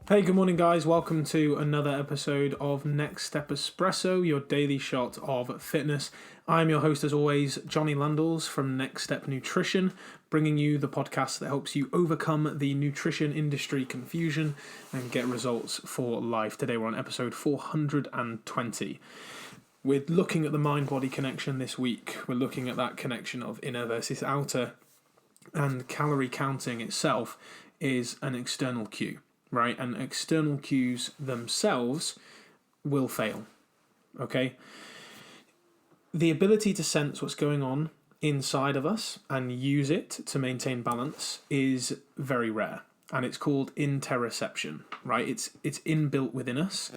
Hey, good morning, guys. Welcome to another episode of Next Step Espresso, your daily shot of fitness. I'm your host, as always, Johnny Landals from Next Step Nutrition, bringing you the podcast that helps you overcome the nutrition industry confusion and get results for life. Today, we're on episode 420. We're looking at the mind-body connection this week. We're looking at that connection of inner versus outer, and calorie counting itself is an external cue. Right, and external cues themselves will fail, okay? The ability to sense what's going on inside of us and use it to maintain balance is very rare, and it's called interoception, right? It's inbuilt within us,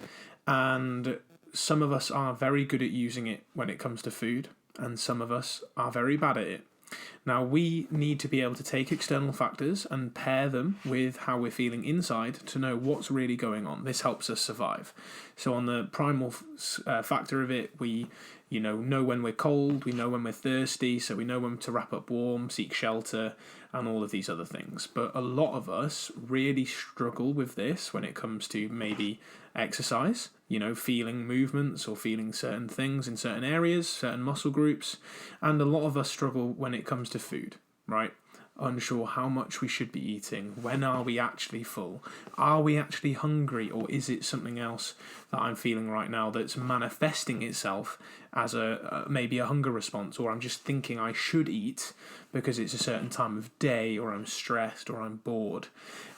and some of us are very good at using it when it comes to food, and some of us are very bad at it. Now, we need to be able to take external factors and pair them with how we're feeling inside to know what's really going on. This helps us survive. So on the primal factor of it, we know when we're cold, we know when we're thirsty, so we know when to wrap up warm, seek shelter, and all of these other things. But a lot of us really struggle with this when it comes to maybe exercise, feeling movements or feeling certain things in certain areas, certain muscle groups. And a lot of us struggle when it comes to food, right? Unsure how much we should be eating. When are we actually full? Are we actually hungry? Or is it something else that I'm feeling right now that's manifesting itself as maybe a hunger response, or I'm just thinking I should eat because it's a certain time of day, or I'm stressed, or I'm bored.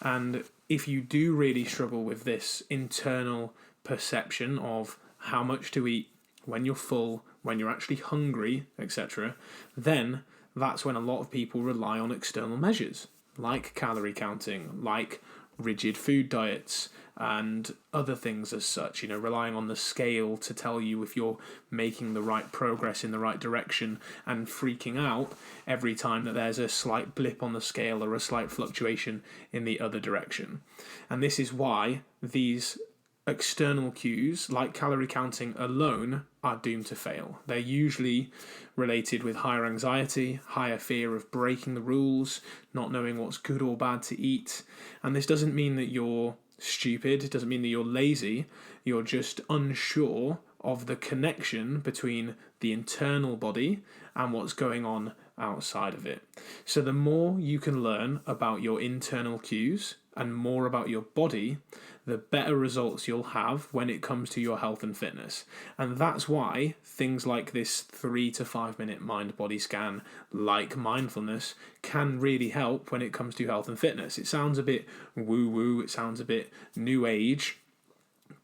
And if you do really struggle with this internal perception of how much to eat, when you're full, when you're actually hungry, etc., then that's when a lot of people rely on external measures, like calorie counting, like rigid food diets, and other things as such, relying on the scale to tell you if you're making the right progress in the right direction, and freaking out every time that there's a slight blip on the scale or a slight fluctuation in the other direction. And this is why these external cues, like calorie counting alone, are doomed to fail. They're usually related with higher anxiety, higher fear of breaking the rules, not knowing what's good or bad to eat. And this doesn't mean that you're stupid, it doesn't mean that you're lazy, you're just unsure of the connection between the internal body and what's going on outside of it. So the more you can learn about your internal cues and more about your body, the better results you'll have when it comes to your health and fitness. And that's why things like this 3 to 5 minute mind-body scan, like mindfulness, can really help when it comes to health and fitness. It sounds a bit woo-woo, it sounds a bit new age,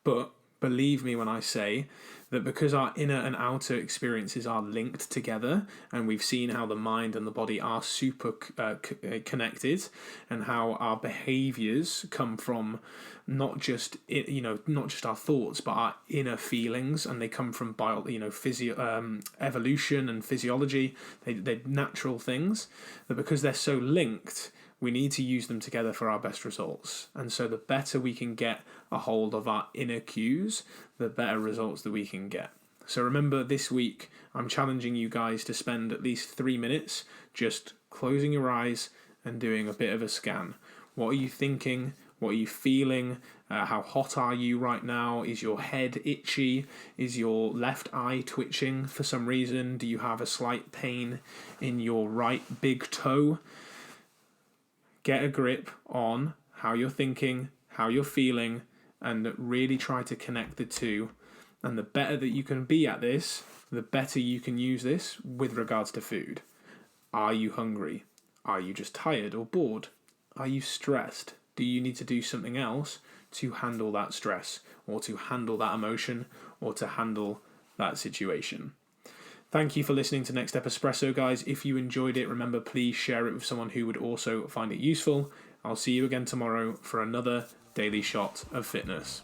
but believe me when I say that because our inner and outer experiences are linked together, and we've seen how the mind and the body are super connected, and how our behaviors come from not just our thoughts, but our inner feelings, and they come from evolution and physiology. They're natural things. That because they're so linked, we need to use them together for our best results. And so the better we can get a hold of our inner cues, the better results that we can get. So remember, this week, I'm challenging you guys to spend at least 3 minutes just closing your eyes and doing a bit of a scan. What are you thinking? What are you feeling? How hot are you right now? Is your head itchy? Is your left eye twitching for some reason? Do you have a slight pain in your right big toe? Get a grip on how you're thinking, how you're feeling, and really try to connect the two. And the better that you can be at this, the better you can use this with regards to food. Are you hungry? Are you just tired or bored? Are you stressed? Do you need to do something else to handle that stress, or to handle that emotion, or to handle that situation? Thank you for listening to Next Step Espresso, guys. If you enjoyed it, remember, please share it with someone who would also find it useful. I'll see you again tomorrow for another daily shot of fitness.